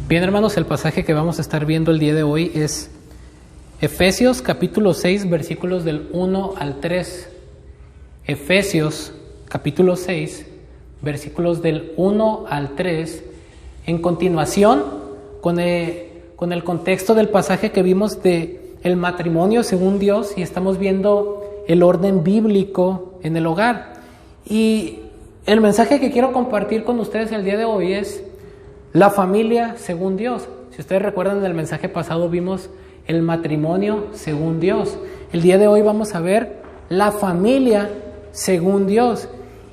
Bien, hermanos, el pasaje que vamos a estar viendo el día de hoy es Efesios capítulo 6, versículos del 1 al 3. Efesios capítulo 6, versículos del 1 al 3. En continuación, con el contexto del pasaje que vimos de el matrimonio según Dios, y estamos viendo el orden bíblico en el hogar. Y el mensaje que quiero compartir con ustedes el día de hoy es la familia según Dios. Si ustedes recuerdan, en el mensaje pasado vimos el matrimonio según Dios. El día de hoy vamos a ver la familia según Dios.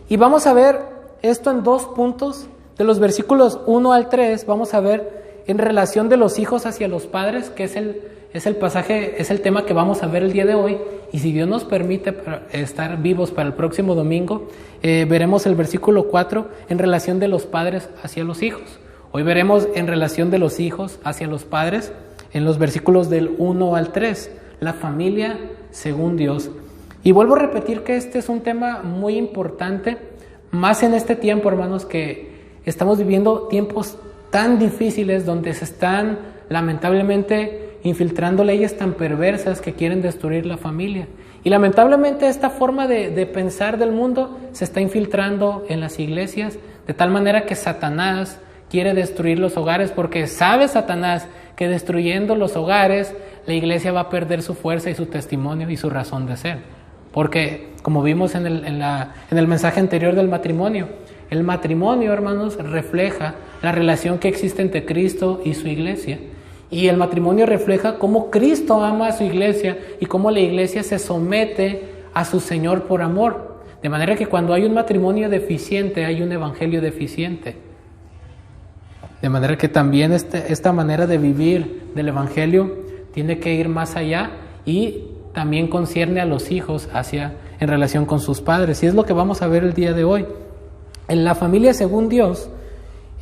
Y vamos a ver esto en dos puntos. De los versículos 1 al 3 vamos a ver en relación de los hijos hacia los padres, que es el pasaje, es el tema que vamos a ver el día de hoy. Y si Dios nos permite estar vivos para el próximo domingo, veremos el versículo 4 en relación de los padres hacia los hijos. Hoy veremos en relación de los hijos hacia los padres en los versículos del 1 al 3, la familia según Dios. Y vuelvo a repetir que este es un tema muy importante, más en este tiempo, hermanos, que estamos viviendo tiempos tan difíciles donde se están lamentablemente infiltrando leyes tan perversas que quieren destruir la familia. Y lamentablemente esta forma de pensar del mundo se está infiltrando en las iglesias, de tal manera que Satanás quiere destruir los hogares, porque sabe Satanás que destruyendo los hogares la iglesia va a perder su fuerza y su testimonio y su razón de ser. Porque, como vimos en el mensaje anterior del matrimonio, el matrimonio, hermanos, refleja la relación que existe entre Cristo y su iglesia. Y el matrimonio refleja cómo Cristo ama a su iglesia y cómo la iglesia se somete a su Señor por amor. De manera que cuando hay un matrimonio deficiente, hay un evangelio deficiente. De manera que también esta manera de vivir del evangelio tiene que ir más allá y también concierne a los hijos en relación con sus padres. Y es lo que vamos a ver el día de hoy. En la familia según Dios,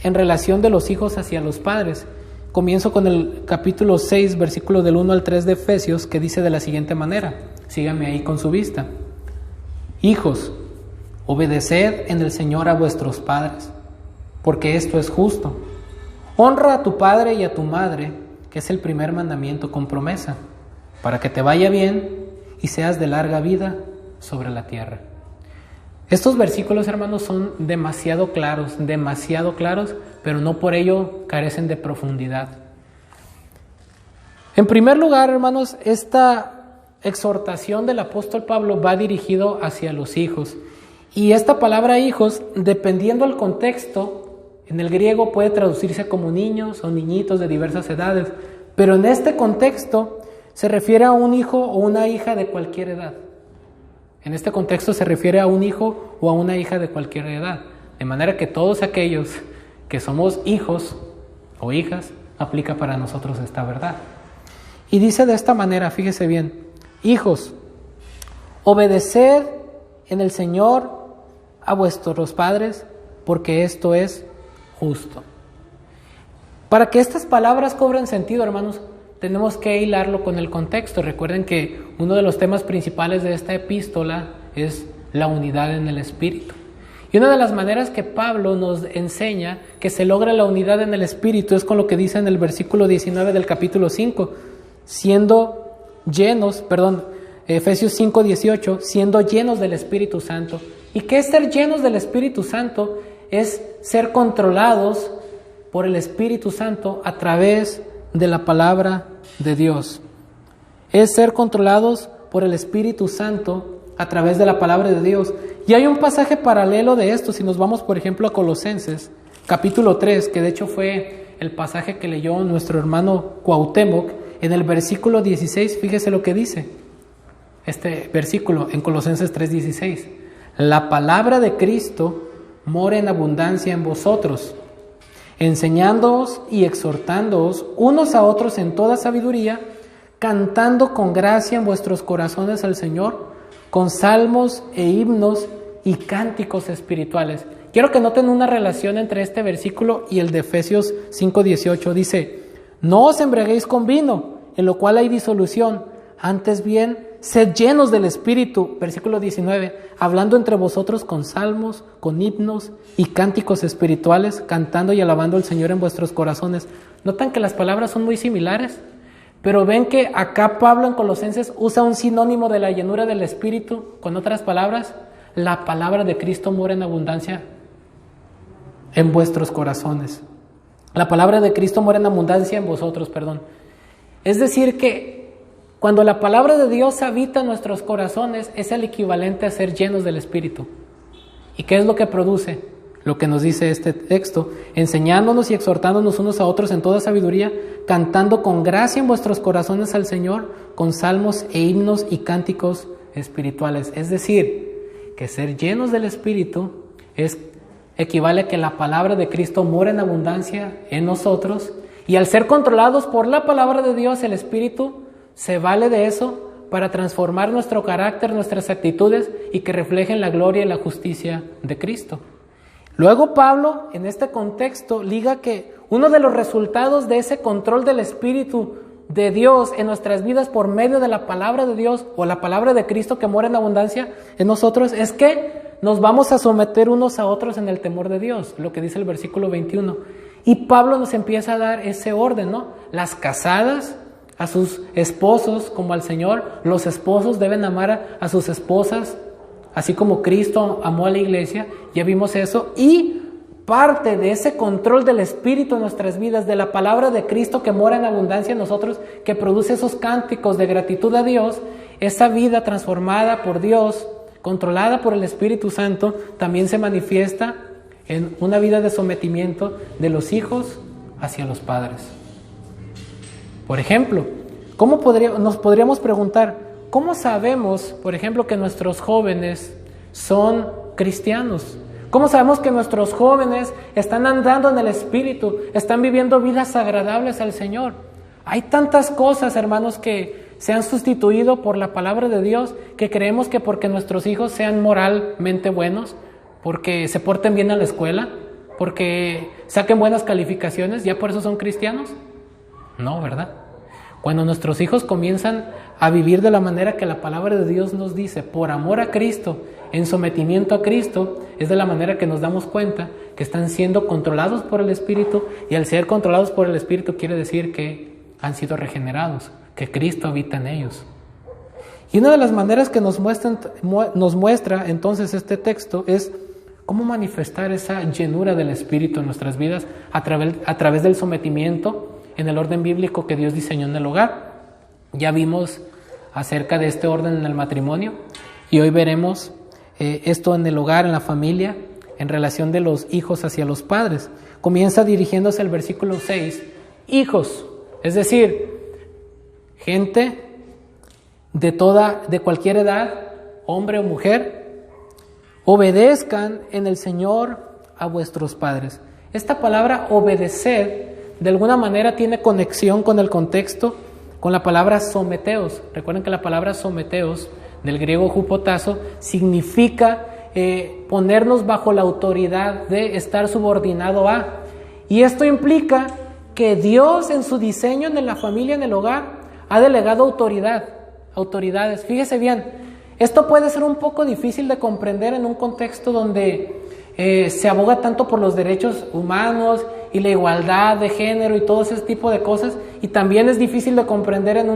en relación de los hijos hacia los padres. Comienzo con el capítulo 6, versículo del 1 al 3 de Efesios, que dice de la siguiente manera. Síganme ahí con su vista. Hijos, obedeced en el Señor a vuestros padres, porque esto es justo. Honra a tu padre y a tu madre, que es el primer mandamiento con promesa, para que te vaya bien y seas de larga vida sobre la tierra. Estos versículos, hermanos, son demasiado claros, pero no por ello carecen de profundidad. En primer lugar, hermanos, esta exhortación del apóstol Pablo va dirigido hacia los hijos. Y esta palabra hijos, dependiendo del contexto, en el griego puede traducirse como niños o niñitos de diversas edades, pero en este contexto se refiere a un hijo o una hija de cualquier edad. En este contexto se refiere a un hijo o a una hija de cualquier edad. De manera que todos aquellos que somos hijos o hijas, aplica para nosotros esta verdad. Y dice de esta manera, fíjese bien, hijos, obedeced en el Señor a vuestros padres, porque esto es justo. Para que estas palabras cobren sentido, hermanos, tenemos que hilarlo con el contexto. Recuerden que uno de los temas principales de esta epístola es la unidad en el Espíritu. Y una de las maneras que Pablo nos enseña que se logra la unidad en el Espíritu es con lo que dice en el versículo 19 del capítulo 5, Efesios 5:18, siendo llenos del Espíritu Santo. ¿Y qué es ser llenos del Espíritu Santo? Es ser controlados por el Espíritu Santo a través de la palabra de Dios. Es ser controlados por el Espíritu Santo a través de la palabra de Dios. Y hay un pasaje paralelo de esto, si nos vamos por ejemplo a Colosenses, capítulo 3, que de hecho fue el pasaje que leyó nuestro hermano Cuauhtémoc, en el versículo 16, fíjese lo que dice este versículo en Colosenses 3:16. La palabra de Cristo mora en abundancia en vosotros, enseñándoos y exhortándoos unos a otros en toda sabiduría, cantando con gracia en vuestros corazones al Señor, con salmos e himnos y cánticos espirituales. Quiero que noten una relación entre este versículo y el de Efesios 5:18. Dice, no os embriaguéis con vino, en lo cual hay disolución, antes bien, sed llenos del Espíritu, versículo 19, hablando entre vosotros con salmos, con himnos y cánticos espirituales, cantando y alabando al Señor en vuestros corazones. ¿Notan que las palabras son muy similares? Pero ven que acá Pablo en Colosenses usa un sinónimo de la llenura del Espíritu. Con otras palabras, la palabra de Cristo mora en abundancia en vuestros corazones. La palabra de Cristo mora en abundancia en vosotros, perdón. Es decir que cuando la palabra de Dios habita en nuestros corazones, es el equivalente a ser llenos del Espíritu. ¿Y qué es lo que produce? Lo que nos dice este texto: enseñándonos y exhortándonos unos a otros en toda sabiduría, cantando con gracia en vuestros corazones al Señor, con salmos e himnos y cánticos espirituales. Es decir, que ser llenos del Espíritu equivale a que la palabra de Cristo mora en abundancia en nosotros, y al ser controlados por la palabra de Dios, el Espíritu se vale de eso para transformar nuestro carácter, nuestras actitudes, y que reflejen la gloria y la justicia de Cristo. Luego Pablo, en este contexto, liga que uno de los resultados de ese control del Espíritu de Dios en nuestras vidas por medio de la palabra de Dios o la palabra de Cristo que mora en abundancia en nosotros es que nos vamos a someter unos a otros en el temor de Dios, lo que dice el versículo 21. Y Pablo nos empieza a dar ese orden, ¿no? Las casadas a sus esposos como al Señor, los esposos deben amar a sus esposas, así como Cristo amó a la iglesia. Ya vimos eso. Y parte de ese control del Espíritu en nuestras vidas, de la palabra de Cristo que mora en abundancia en nosotros, que produce esos cánticos de gratitud a Dios, esa vida transformada por Dios, controlada por el Espíritu Santo, también se manifiesta en una vida de sometimiento de los hijos hacia los padres. Por ejemplo, nos podríamos preguntar, ¿cómo sabemos, por ejemplo, que nuestros jóvenes son cristianos? ¿Cómo sabemos que nuestros jóvenes están andando en el Espíritu, están viviendo vidas agradables al Señor? Hay tantas cosas, hermanos, que se han sustituido por la palabra de Dios, que creemos que porque nuestros hijos sean moralmente buenos, porque se porten bien a la escuela, porque saquen buenas calificaciones, ¿ya por eso son cristianos? No, ¿verdad? Cuando nuestros hijos comienzan a vivir de la manera que la palabra de Dios nos dice, por amor a Cristo, en sometimiento a Cristo, es de la manera que nos damos cuenta que están siendo controlados por el Espíritu, y al ser controlados por el Espíritu quiere decir que han sido regenerados, que Cristo habita en ellos. Y una de las maneras que nos muestra entonces este texto es cómo manifestar esa llenura del Espíritu en nuestras vidas a través del sometimiento en el orden bíblico que Dios diseñó en el hogar. Ya vimos acerca de este orden en el matrimonio, y hoy veremos esto en el hogar, en la familia, en relación de los hijos hacia los padres. Comienza dirigiéndose al versículo 6, hijos, es decir, gente de cualquier edad, hombre o mujer, obedezcan en el Señor a vuestros padres. Esta palabra obedecer de alguna manera tiene conexión con el contexto, con la palabra someteos. Recuerden que la palabra someteos, del griego hupotazo, significa ponernos bajo la autoridad de estar subordinado a. Y esto implica que Dios en su diseño en la familia, en el hogar, ha delegado autoridades. Fíjese bien, esto puede ser un poco difícil de comprender en un contexto donde se aboga tanto por los derechos humanos y la igualdad de género y todo ese tipo de cosas, y también es difícil de comprender en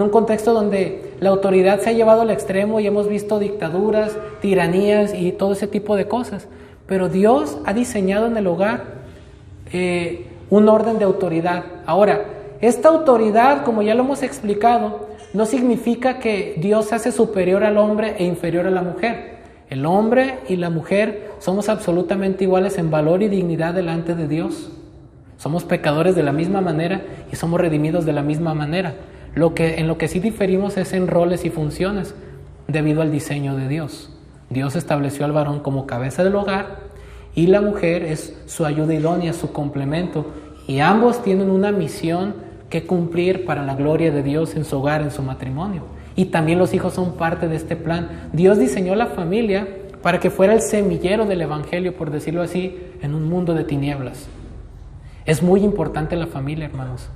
un contexto donde la autoridad se ha llevado al extremo y hemos visto dictaduras, tiranías y todo ese tipo de cosas. Pero Dios ha diseñado en el hogar un orden de autoridad. Ahora, esta autoridad, como ya lo hemos explicado, no significa que Dios se hace superior al hombre e inferior a la mujer. El hombre y la mujer somos absolutamente iguales en valor y dignidad delante de Dios. Somos pecadores de la misma manera y somos redimidos de la misma manera. En lo que sí diferimos es en roles y funciones debido al diseño de Dios. Dios estableció al varón como cabeza del hogar y la mujer es su ayuda idónea, su complemento, y ambos tienen una misión que cumplir para la gloria de Dios en su hogar, en su matrimonio. Y también los hijos son parte de este plan. Dios diseñó la familia para que fuera el semillero del evangelio, por decirlo así, en un mundo de tinieblas. Es muy importante la familia, hermanos.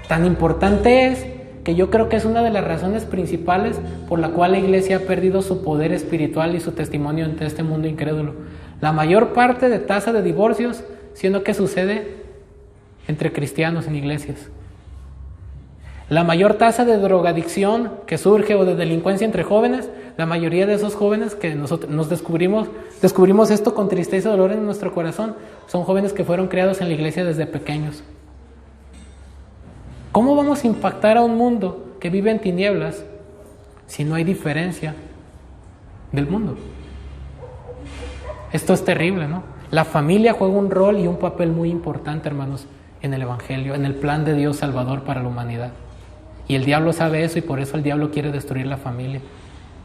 Tan importante es que yo creo que es una de las razones principales por la cual la iglesia ha perdido su poder espiritual y su testimonio ante este mundo incrédulo. La mayor parte de tasa de divorcios, siendo que sucede entre cristianos en iglesias. La mayor tasa de drogadicción que surge o de delincuencia entre jóvenes, la mayoría de esos jóvenes que nosotros descubrimos esto con tristeza y dolor en nuestro corazón, son jóvenes que fueron criados en la iglesia desde pequeños. ¿Cómo vamos a impactar a un mundo que vive en tinieblas si no hay diferencia del mundo? Esto es terrible, ¿no? La familia juega un rol y un papel muy importante, hermanos, en el Evangelio, en el plan de Dios Salvador para la humanidad. Y el diablo sabe eso y por eso el diablo quiere destruir la familia.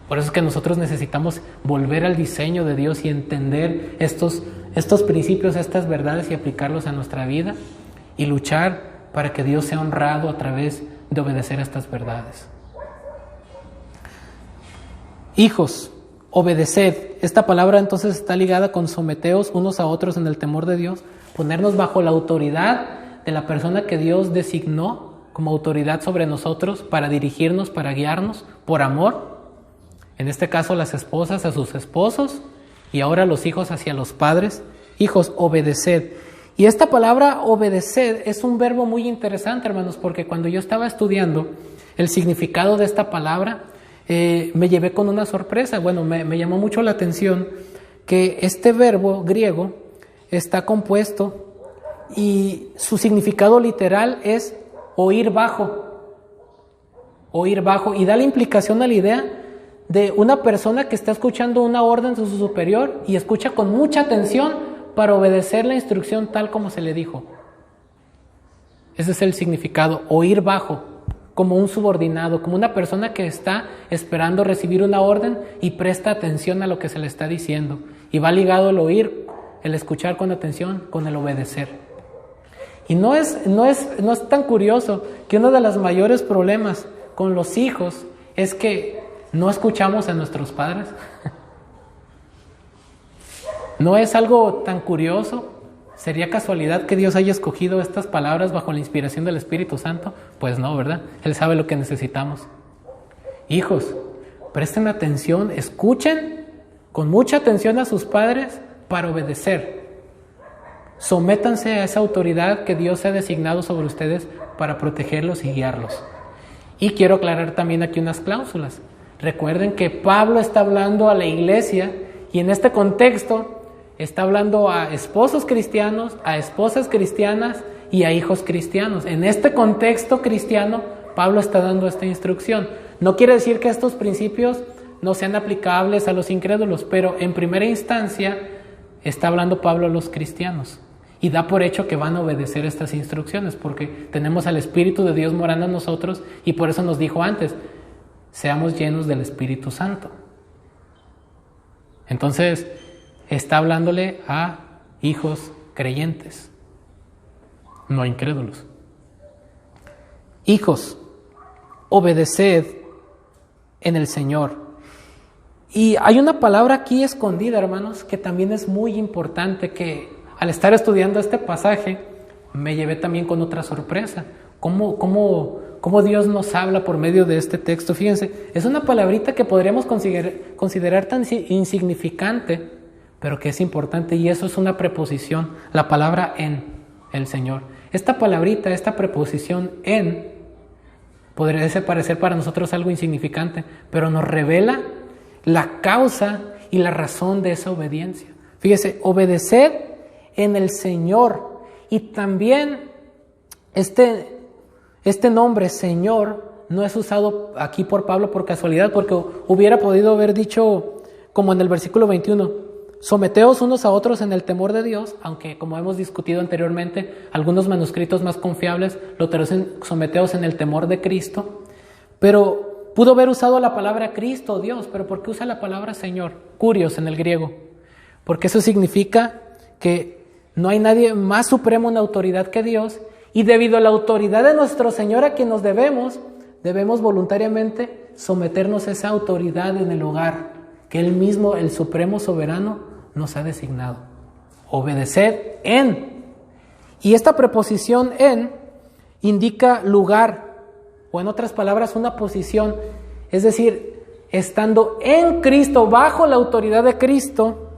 Por eso es que nosotros necesitamos volver al diseño de Dios y entender estos principios, estas verdades y aplicarlos a nuestra vida y luchar para que Dios sea honrado a través de obedecer a estas verdades. Hijos, obedeced. Esta palabra entonces está ligada con someteos unos a otros en el temor de Dios, ponernos bajo la autoridad de la persona que Dios designó como autoridad sobre nosotros para dirigirnos, para guiarnos, por amor. En este caso las esposas a sus esposos y ahora los hijos hacia los padres. Hijos, obedeced. Y esta palabra obedeced es un verbo muy interesante, hermanos, porque cuando yo estaba estudiando el significado de esta palabra, me llevé con una sorpresa. Bueno, me llamó mucho la atención que este verbo griego está compuesto y su significado literal es oír bajo, y da la implicación a la idea de una persona que está escuchando una orden de su superior y escucha con mucha atención para obedecer la instrucción tal como se le dijo. Ese es el significado, oír bajo, como un subordinado, como una persona que está esperando recibir una orden y presta atención a lo que se le está diciendo. Y va ligado el oír, el escuchar con atención, con el obedecer. Y no es tan curioso que uno de los mayores problemas con los hijos es que no escuchamos a nuestros padres. ¿No es algo tan curioso? ¿Sería casualidad que Dios haya escogido estas palabras bajo la inspiración del Espíritu Santo? Pues no, ¿verdad? Él sabe lo que necesitamos. Hijos, presten atención, escuchen con mucha atención a sus padres para obedecer. Sométanse a esa autoridad que Dios ha designado sobre ustedes para protegerlos y guiarlos. Y quiero aclarar también aquí unas cláusulas. Recuerden que Pablo está hablando a la iglesia y en este contexto está hablando a esposos cristianos, a esposas cristianas y a hijos cristianos. En este contexto cristiano, Pablo está dando esta instrucción. No quiere decir que estos principios no sean aplicables a los incrédulos, pero en primera instancia está hablando Pablo a los cristianos. Y da por hecho que van a obedecer estas instrucciones porque tenemos al Espíritu de Dios morando en nosotros y por eso nos dijo antes, seamos llenos del Espíritu Santo. Entonces, está hablándole a hijos creyentes, no incrédulos. Hijos, obedeced en el Señor. Y hay una palabra aquí escondida, hermanos, que también es muy importante, que al estar estudiando este pasaje, me llevé también con otra sorpresa. ¿Cómo Dios nos habla por medio de este texto? Fíjense, es una palabrita que podríamos considerar tan insignificante, pero que es importante, y eso es una preposición, la palabra en el Señor. Esta palabrita, esta preposición en, podría parecer para nosotros algo insignificante, pero nos revela la causa y la razón de esa obediencia. Fíjese, obedecer en el Señor. Y también este nombre Señor no es usado aquí por Pablo por casualidad, porque hubiera podido haber dicho, como en el versículo 21, someteos unos a otros en el temor de Dios, aunque como hemos discutido anteriormente, algunos manuscritos más confiables lo traducen someteos en el temor de Cristo, pero pudo haber usado la palabra Cristo o Dios, pero ¿por qué usa la palabra Señor? Kurios en el griego, porque eso significa que no hay nadie más supremo en autoridad que Dios, y debido a la autoridad de nuestro Señor a quien nos debemos voluntariamente someternos a esa autoridad en el hogar que Él mismo, el supremo soberano, nos ha designado. Obedeced en. Y esta preposición en indica lugar, o en otras palabras, una posición, es decir, estando en Cristo, bajo la autoridad de Cristo,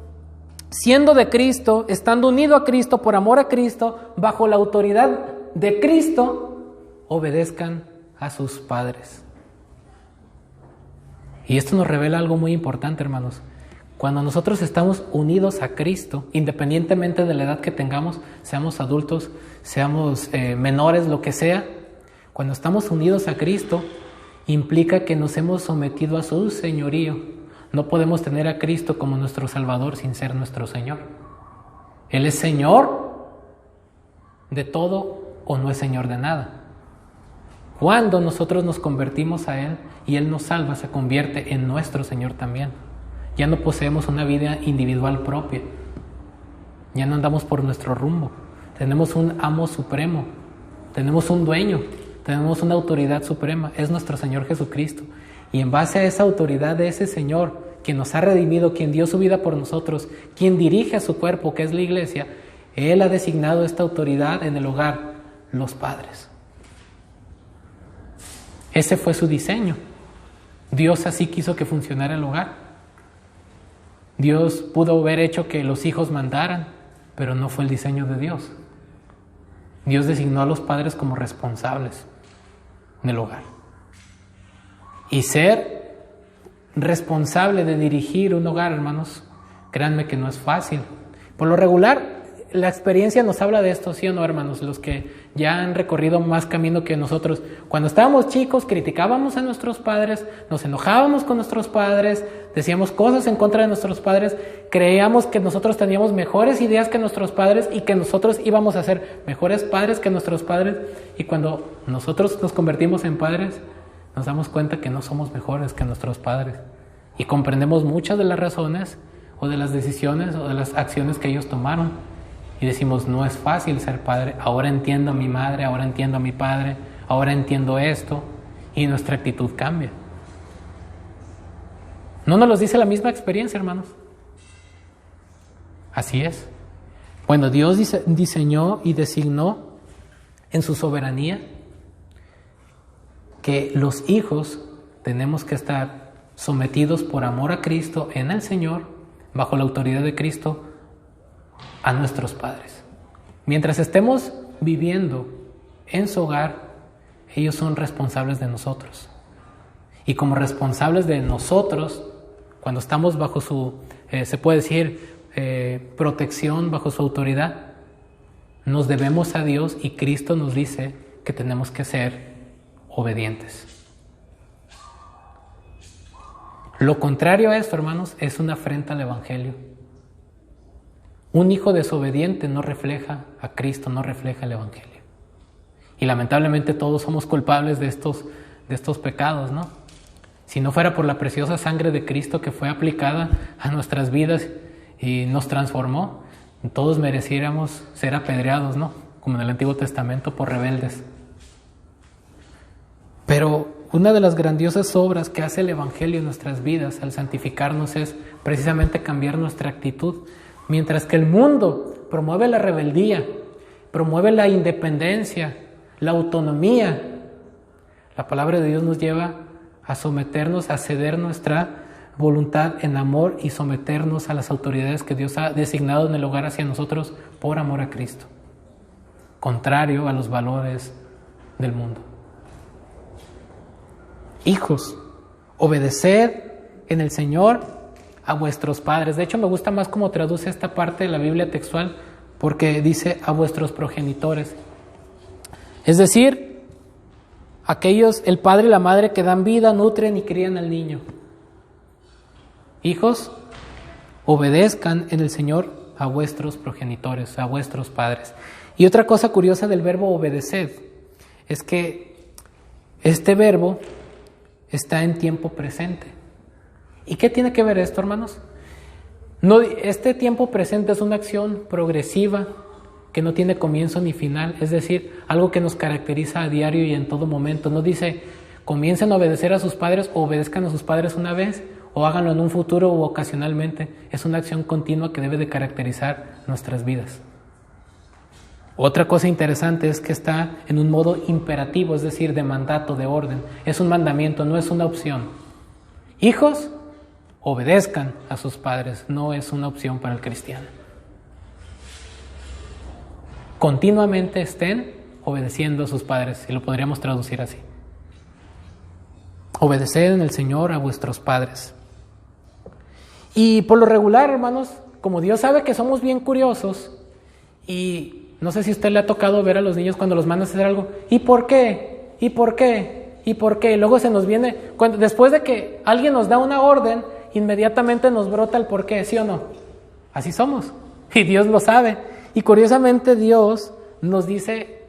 siendo de Cristo, estando unido a Cristo, por amor a Cristo, bajo la autoridad de Cristo, obedezcan a sus padres. Y esto nos revela algo muy importante, hermanos. Cuando nosotros estamos unidos a Cristo, independientemente de la edad que tengamos, seamos adultos, seamos menores, lo que sea, cuando estamos unidos a Cristo, implica que nos hemos sometido a su señorío. No podemos tener a Cristo como nuestro Salvador sin ser nuestro Señor. Él es Señor de todo o no es Señor de nada. Cuando nosotros nos convertimos a Él y Él nos salva, se convierte en nuestro Señor también. Ya no poseemos una vida individual propia. Ya no andamos por nuestro rumbo. Tenemos un amo supremo. Tenemos un dueño. Tenemos una autoridad suprema. Es nuestro Señor Jesucristo. Y en base a esa autoridad de ese Señor, quien nos ha redimido, quien dio su vida por nosotros, quien dirige a su cuerpo, que es la iglesia, Él ha designado esta autoridad en el hogar, los padres. Ese fue su diseño. Dios así quiso que funcionara el hogar. Dios pudo haber hecho que los hijos mandaran, pero no fue el diseño de Dios. Dios designó a los padres como responsables del hogar. Y ser responsable de dirigir un hogar, hermanos, créanme que no es fácil. Por lo regular, la experiencia nos habla de esto, ¿sí o no, hermanos? Los que ya han recorrido más camino que nosotros. Cuando estábamos chicos, criticábamos a nuestros padres, nos enojábamos con nuestros padres, decíamos cosas en contra de nuestros padres, creíamos que nosotros teníamos mejores ideas que nuestros padres y que nosotros íbamos a ser mejores padres que nuestros padres. Y cuando nosotros nos convertimos en padres, nos damos cuenta que no somos mejores que nuestros padres. Y comprendemos muchas de las razones o de las decisiones o de las acciones que ellos tomaron. Y decimos, no es fácil ser padre, ahora entiendo a mi madre, ahora entiendo a mi padre, ahora entiendo esto, y nuestra actitud cambia. ¿No nos lo dice la misma experiencia, hermanos? Así es. Bueno, Dios diseñó y designó en su soberanía que los hijos tenemos que estar sometidos por amor a Cristo en el Señor, bajo la autoridad de Cristo, a nuestros padres. Mientras estemos viviendo en su hogar, ellos son responsables de nosotros. Y como responsables de nosotros, cuando estamos bajo su, se puede decir, protección, bajo su autoridad, nos debemos a Dios y Cristo nos dice que tenemos que ser obedientes. Lo contrario a esto, hermanos, es una afrenta al Evangelio. Un hijo desobediente no refleja a Cristo, no refleja el Evangelio. Y lamentablemente todos somos culpables de estos pecados, ¿no? Si no fuera por la preciosa sangre de Cristo que fue aplicada a nuestras vidas y nos transformó, todos mereciéramos ser apedreados, ¿no? Como en el Antiguo Testamento, por rebeldes. Pero una de las grandiosas obras que hace el Evangelio en nuestras vidas al santificarnos es precisamente cambiar nuestra actitud. Mientras que el mundo promueve la rebeldía, promueve la independencia, la autonomía, la palabra de Dios nos lleva a someternos, a ceder nuestra voluntad en amor y someternos a las autoridades que Dios ha designado en el hogar hacia nosotros por amor a Cristo, contrario a los valores del mundo. Hijos, obedeced en el Señor a vuestros padres. De hecho, me gusta más cómo traduce esta parte de la Biblia textual, porque dice a vuestros progenitores. Es decir, aquellos, el padre y la madre que dan vida, nutren y crían al niño. Hijos, obedezcan en el Señor a vuestros progenitores, a vuestros padres. Y otra cosa curiosa del verbo obedeced es que este verbo está en tiempo presente. ¿Y qué tiene que ver esto, hermanos? No, este tiempo presente es una acción progresiva que no tiene comienzo ni final, es decir, algo que nos caracteriza a diario y en todo momento. No dice, comiencen a obedecer a sus padres o obedezcan a sus padres una vez o háganlo en un futuro o ocasionalmente. Es una acción continua que debe de caracterizar nuestras vidas. Otra cosa interesante es que está en un modo imperativo, es decir, de mandato, de orden. Es un mandamiento, no es una opción. Hijos, obedezcan a sus padres, no es una opción para el cristiano. Continuamente estén obedeciendo a sus padres, y lo podríamos traducir así. Obedeced en el Señor a vuestros padres. Y por lo regular, hermanos, como Dios sabe que somos bien curiosos, y no sé si a usted le ha tocado ver a los niños cuando los mandan a hacer algo, ¿y por qué? ¿Y por qué? ¿Y por qué? Y luego se nos viene, después de que alguien nos da una orden, inmediatamente nos brota el por qué, ¿sí o no? Así somos, y Dios lo sabe. Y curiosamente Dios nos dice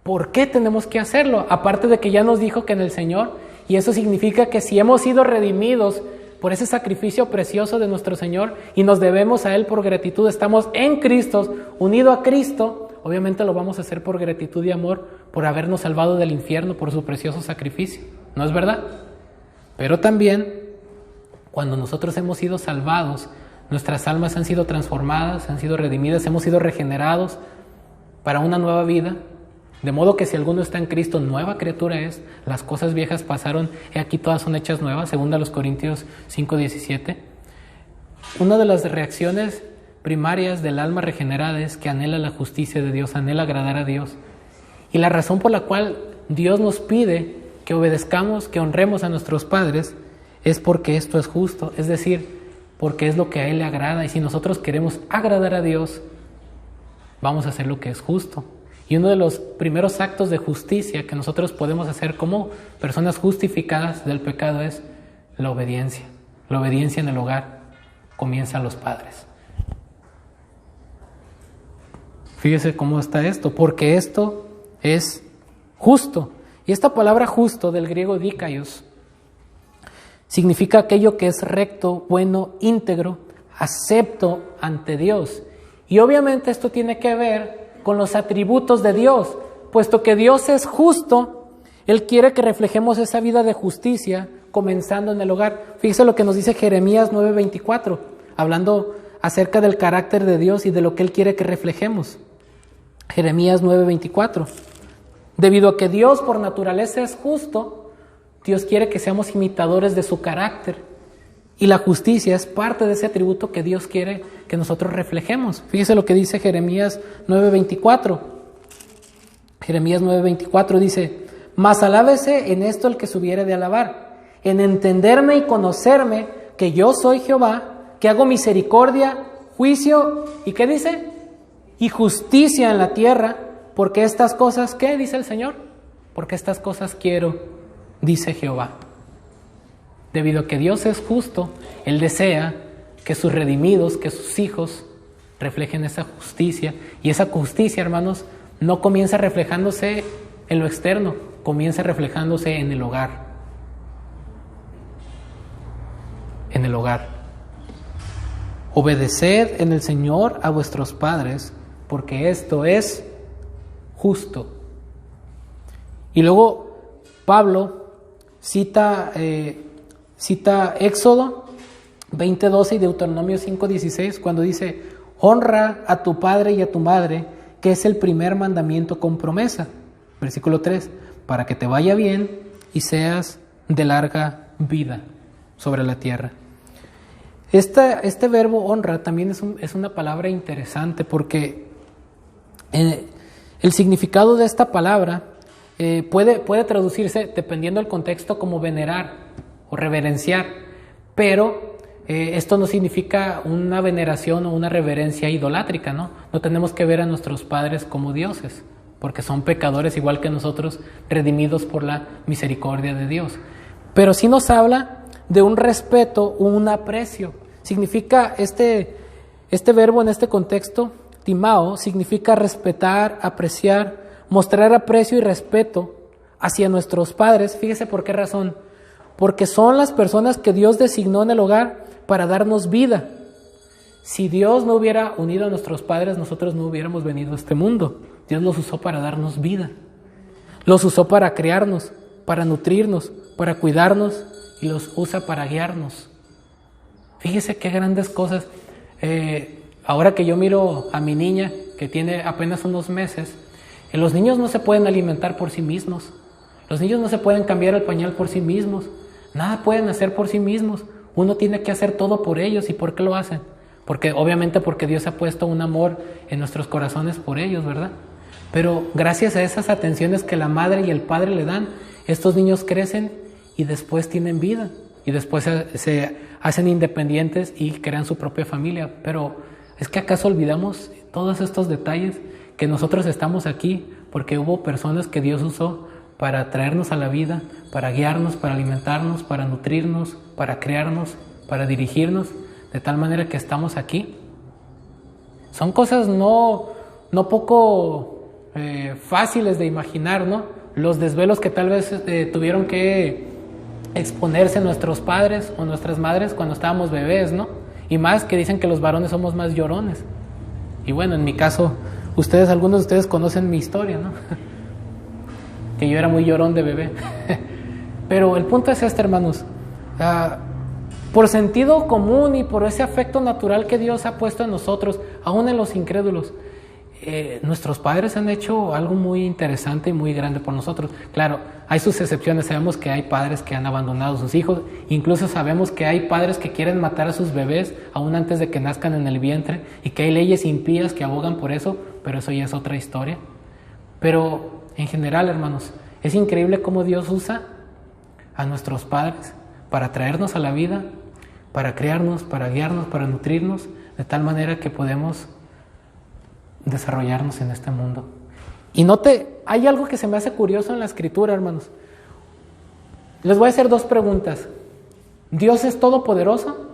por qué tenemos que hacerlo, aparte de que ya nos dijo que en el Señor, y eso significa que si hemos sido redimidos por ese sacrificio precioso de nuestro Señor y nos debemos a Él por gratitud, estamos en Cristo, unido a Cristo, obviamente lo vamos a hacer por gratitud y amor, por habernos salvado del infierno, por su precioso sacrificio, ¿no es verdad? Pero también, cuando nosotros hemos sido salvados, nuestras almas han sido transformadas, han sido redimidas, hemos sido regenerados para una nueva vida, de modo que si alguno está en Cristo, nueva criatura es, las cosas viejas pasaron, y aquí todas son hechas nuevas, según a los Corintios 5:17. Una de las reacciones primarias del alma regenerada es que anhela la justicia de Dios, anhela agradar a Dios. Y la razón por la cual Dios nos pide que obedezcamos, que honremos a nuestros padres, es porque esto es justo, es decir, porque es lo que a Él le agrada. Y si nosotros queremos agradar a Dios, vamos a hacer lo que es justo. Y uno de los primeros actos de justicia que nosotros podemos hacer como personas justificadas del pecado es la obediencia. La obediencia en el hogar comienza a los padres. Fíjese cómo está esto, porque esto es justo. Y esta palabra justo del griego dikaios significa aquello que es recto, bueno, íntegro, acepto ante Dios. Y obviamente esto tiene que ver con los atributos de Dios, puesto que Dios es justo, Él quiere que reflejemos esa vida de justicia comenzando en el hogar. Fíjese lo que nos dice Jeremías 9:24, hablando acerca del carácter de Dios y de lo que Él quiere que reflejemos. Jeremías 9:24. Debido a que Dios por naturaleza es justo, Dios quiere que seamos imitadores de su carácter. Y la justicia es parte de ese atributo que Dios quiere que nosotros reflejemos. Fíjese lo que dice Jeremías 9:24. Jeremías 9:24 dice: mas alábese en esto el que se hubiere de alabar, en entenderme y conocerme que yo soy Jehová, que hago misericordia, juicio, ¿y qué dice? Y justicia en la tierra, porque estas cosas, ¿qué dice el Señor? Porque estas cosas quiero, dice Jehová. Debido a que Dios es justo, Él desea que sus redimidos, que sus hijos reflejen esa justicia. Y esa justicia, hermanos, no comienza reflejándose en lo externo, comienza reflejándose en el hogar. En el hogar. Obedeced en el Señor a vuestros padres, porque esto es justo. Y luego Pablo cita Éxodo 20:12 y Deuteronomio 5:16 cuando dice: honra a tu padre y a tu madre, que es el primer mandamiento con promesa. Versículo 3, para que te vaya bien y seas de larga vida sobre la tierra. Este verbo honra también es una palabra interesante porque el significado de esta palabra puede traducirse, dependiendo del contexto, como venerar o reverenciar, pero esto no significa una veneración o una reverencia idolátrica, ¿no? No tenemos que ver a nuestros padres como dioses, porque son pecadores igual que nosotros, redimidos por la misericordia de Dios. Pero sí nos habla de un respeto, un aprecio. Significa este verbo en este contexto, timao, significa respetar, apreciar, mostrar aprecio y respeto hacia nuestros padres. Fíjese por qué razón. Porque son las personas que Dios designó en el hogar para darnos vida. Si Dios no hubiera unido a nuestros padres, nosotros no hubiéramos venido a este mundo. Dios los usó para darnos vida. Los usó para criarnos, para nutrirnos, para cuidarnos y los usa para guiarnos. Fíjese qué grandes cosas. Ahora que yo miro a mi niña, que tiene apenas unos meses, los niños no se pueden alimentar por sí mismos. Los niños no se pueden cambiar el pañal por sí mismos. Nada pueden hacer por sí mismos. Uno tiene que hacer todo por ellos. ¿Y por qué lo hacen? Obviamente porque Dios ha puesto un amor en nuestros corazones por ellos, ¿verdad? Pero gracias a esas atenciones que la madre y el padre le dan, estos niños crecen y después tienen vida. Y después se hacen independientes y crean su propia familia. Pero ¿es que acaso olvidamos todos estos detalles? Que nosotros estamos aquí porque hubo personas que Dios usó para traernos a la vida, para guiarnos, para alimentarnos, para nutrirnos, para crearnos, para dirigirnos, de tal manera que estamos aquí. Son cosas no poco fáciles de imaginar, ¿no? Los desvelos que tal vez tuvieron que exponerse nuestros padres o nuestras madres cuando estábamos bebés, ¿no? Y más que dicen que los varones somos más llorones. Y bueno, en mi caso, algunos de ustedes conocen mi historia, ¿no? Que yo era muy llorón de bebé. Pero el punto es este, hermanos. Por sentido común y por ese afecto natural que Dios ha puesto en nosotros, aún en los incrédulos, nuestros padres han hecho algo muy interesante y muy grande por nosotros. Claro, hay sus excepciones. Sabemos que hay padres que han abandonado a sus hijos. Incluso sabemos que hay padres que quieren matar a sus bebés aún antes de que nazcan en el vientre, y que hay leyes impías que abogan por eso, pero eso ya es otra historia. Pero en general, hermanos, es increíble cómo Dios usa a nuestros padres para traernos a la vida, para criarnos, para guiarnos, para nutrirnos, de tal manera que podemos desarrollarnos en este mundo. Y hay algo que se me hace curioso en la Escritura, hermanos. Les voy a hacer dos preguntas. ¿Dios es todopoderoso?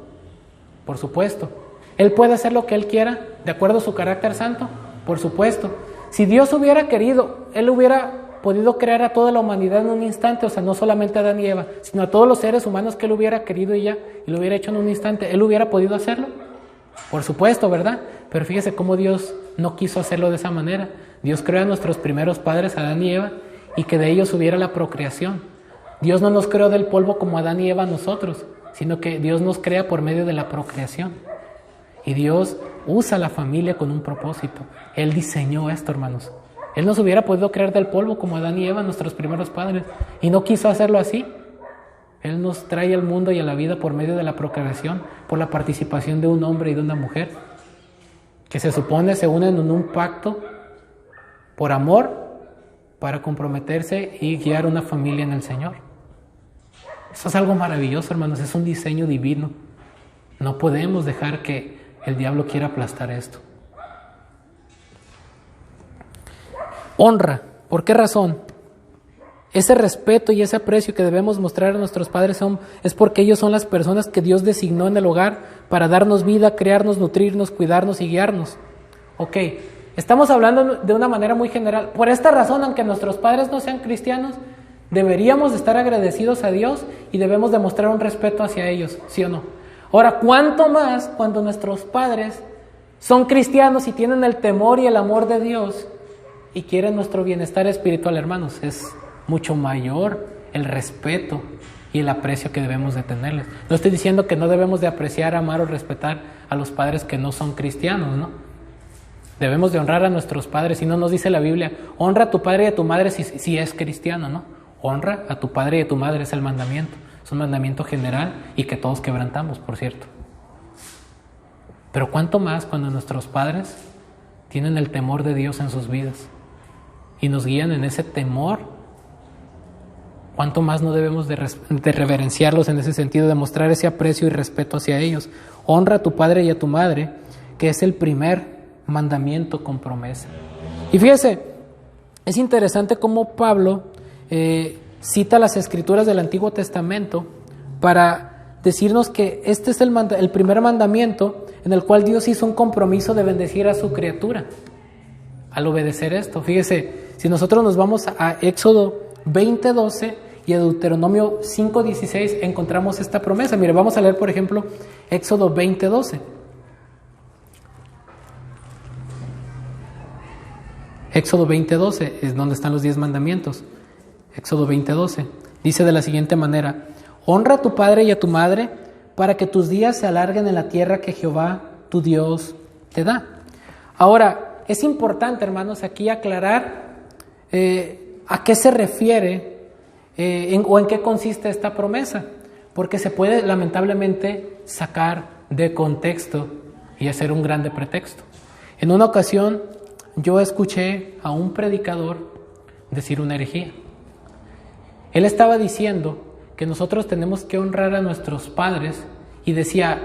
Por supuesto. ¿Él puede hacer lo que Él quiera de acuerdo a su carácter santo? Por supuesto. Si Dios hubiera querido, Él hubiera podido crear a toda la humanidad en un instante, o sea, no solamente a Adán y Eva, sino a todos los seres humanos que Él hubiera querido y lo hubiera hecho en un instante. ¿Él hubiera podido hacerlo? Por supuesto, ¿verdad? Pero fíjese cómo Dios no quiso hacerlo de esa manera. Dios creó a nuestros primeros padres, Adán y Eva, y que de ellos hubiera la procreación. Dios no nos creó del polvo como Adán y Eva nosotros, sino que Dios nos crea por medio de la procreación. Y Dios usa la familia con un propósito. Él diseñó esto, hermanos. Él nos hubiera podido crear del polvo como Adán y Eva, nuestros primeros padres, y no quiso hacerlo así. Él nos trae al mundo y a la vida por medio de la procreación, por la participación de un hombre y de una mujer, que se supone se unen en un pacto por amor para comprometerse y guiar una familia en el Señor. Eso es algo maravilloso, hermanos, es un diseño divino. No podemos dejar que el diablo quiera aplastar esto. Honra. ¿Por qué razón? Ese respeto y ese aprecio que debemos mostrar a nuestros padres es porque ellos son las personas que Dios designó en el hogar para darnos vida, crearnos, nutrirnos, cuidarnos y guiarnos. Ok, estamos hablando de una manera muy general. Por esta razón, aunque nuestros padres no sean cristianos, deberíamos de estar agradecidos a Dios y debemos demostrar un respeto hacia ellos, ¿sí o no? Ahora, ¿cuánto más cuando nuestros padres son cristianos y tienen el temor y el amor de Dios y quieren nuestro bienestar espiritual, hermanos? Es mucho mayor el respeto y el aprecio que debemos de tenerles. No estoy diciendo que no debemos de apreciar, amar o respetar a los padres que no son cristianos, ¿no? Debemos de honrar a nuestros padres. Si no, nos dice la Biblia, honra a tu padre y a tu madre si es cristiano, ¿no? Honra a tu padre y a tu madre, es el mandamiento. Es un mandamiento general y que todos quebrantamos, por cierto. Pero cuánto más cuando nuestros padres tienen el temor de Dios en sus vidas y nos guían en ese temor. ¿Cuánto más no debemos de reverenciarlos en ese sentido, de mostrar ese aprecio y respeto hacia ellos? Honra a tu padre y a tu madre, que es el primer mandamiento con promesa. Y fíjese, es interesante cómo Pablo cita las escrituras del Antiguo Testamento para decirnos que este es el primer mandamiento en el cual Dios hizo un compromiso de bendecir a su criatura. Al obedecer esto, fíjese, si nosotros nos vamos a Éxodo 20:12 y a Deuteronomio 5:16 encontramos esta promesa. Mire, vamos a leer por ejemplo Éxodo 20:12. Éxodo 20:12 es donde están los 10 mandamientos. Éxodo 20:12 dice de la siguiente manera: honra a tu padre y a tu madre para que tus días se alarguen en la tierra que Jehová tu Dios te da. Ahora, es importante, hermanos, aquí aclarar a qué se refiere o en qué consiste esta promesa, porque se puede lamentablemente sacar de contexto y hacer un grande pretexto. En una ocasión yo escuché a un predicador decir una herejía. Él estaba diciendo que nosotros tenemos que honrar a nuestros padres y decía: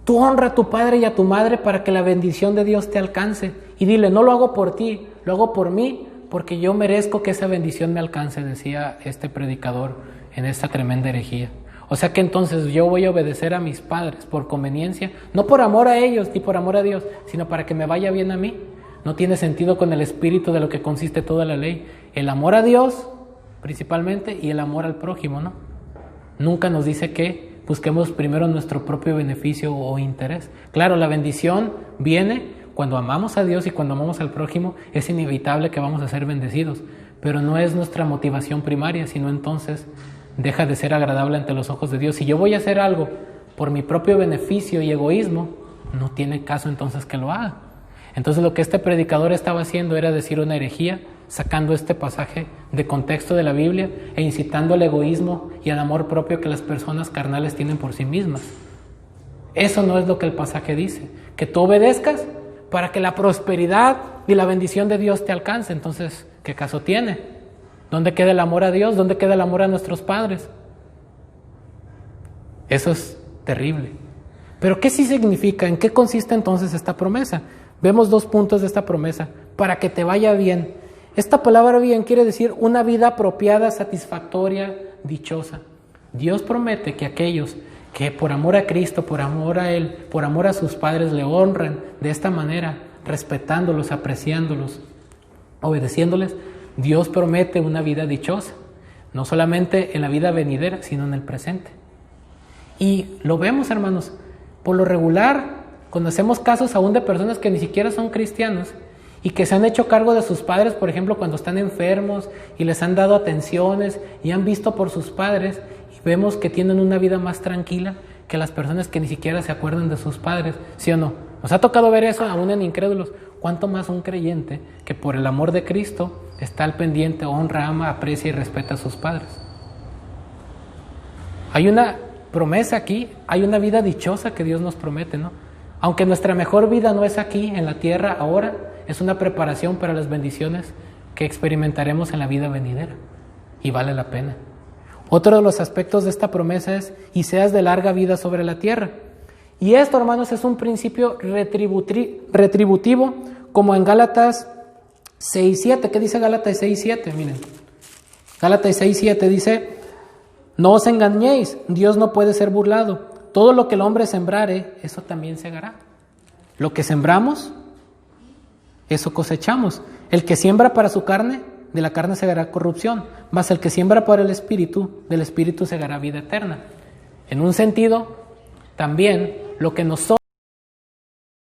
tú honra a tu padre y a tu madre para que la bendición de Dios te alcance, y dile: no lo hago por ti, lo hago por mí, porque yo merezco que esa bendición me alcance, decía este predicador en esta tremenda herejía. O sea que entonces yo voy a obedecer a mis padres por conveniencia, no por amor a ellos ni por amor a Dios, sino para que me vaya bien a mí. No tiene sentido con el espíritu de lo que consiste toda la ley: el amor a Dios principalmente y el amor al prójimo, ¿no? Nunca nos dice que busquemos primero nuestro propio beneficio o interés. Claro, la bendición viene cuando amamos a Dios y cuando amamos al prójimo. Es inevitable que vamos a ser bendecidos, pero no es nuestra motivación primaria, sino entonces deja de ser agradable ante los ojos de Dios. Si yo voy a hacer algo por mi propio beneficio y egoísmo, no tiene caso entonces que lo haga. Entonces lo que este predicador estaba haciendo era decir una herejía, sacando este pasaje de contexto de la Biblia e incitando al egoísmo y al amor propio que las personas carnales tienen por sí mismas. Eso no es lo que el pasaje dice, que tú obedezcas para que la prosperidad y la bendición de Dios te alcance. Entonces, ¿qué caso tiene? ¿Dónde queda el amor a Dios? ¿Dónde queda el amor a nuestros padres? Eso es terrible. Pero ¿qué sí significa? ¿En qué consiste entonces esta promesa? Vemos 2 puntos de esta promesa: para que te vaya bien. Esta palabra bien quiere decir una vida apropiada, satisfactoria, dichosa. Dios promete que aquellos que por amor a Cristo, por amor a Él, por amor a sus padres, le honran de esta manera, respetándolos, apreciándolos, obedeciéndoles, Dios promete una vida dichosa, no solamente en la vida venidera, sino en el presente. Y lo vemos, hermanos, por lo regular, cuando hacemos casos aún de personas que ni siquiera son cristianos y que se han hecho cargo de sus padres, por ejemplo, cuando están enfermos y les han dado atenciones y han visto por sus padres, y vemos que tienen una vida más tranquila que las personas que ni siquiera se acuerdan de sus padres, ¿sí o no? Nos ha tocado ver eso aún en incrédulos. ¿Cuánto más un creyente que por el amor de Cristo está al pendiente, honra, ama, aprecia y respeta a sus padres? Hay una promesa aquí, hay una vida dichosa que Dios nos promete, ¿no? Aunque nuestra mejor vida no es aquí, en la tierra, ahora, es una preparación para las bendiciones que experimentaremos en la vida venidera. Y vale la pena. Otro de los aspectos de esta promesa es: y seas de larga vida sobre la tierra. Y esto, hermanos, es un principio retributivo, como en Gálatas 6:7. ¿Qué dice Gálatas 6:7? Miren, Gálatas 6:7 dice: no os engañéis, Dios no puede ser burlado. Todo lo que el hombre sembrare, eso también segará. Lo que sembramos, eso cosechamos. El que siembra para su carne, de la carne segará corrupción, mas el que siembra para el Espíritu, del Espíritu segará vida eterna. En un sentido, también lo que nosotros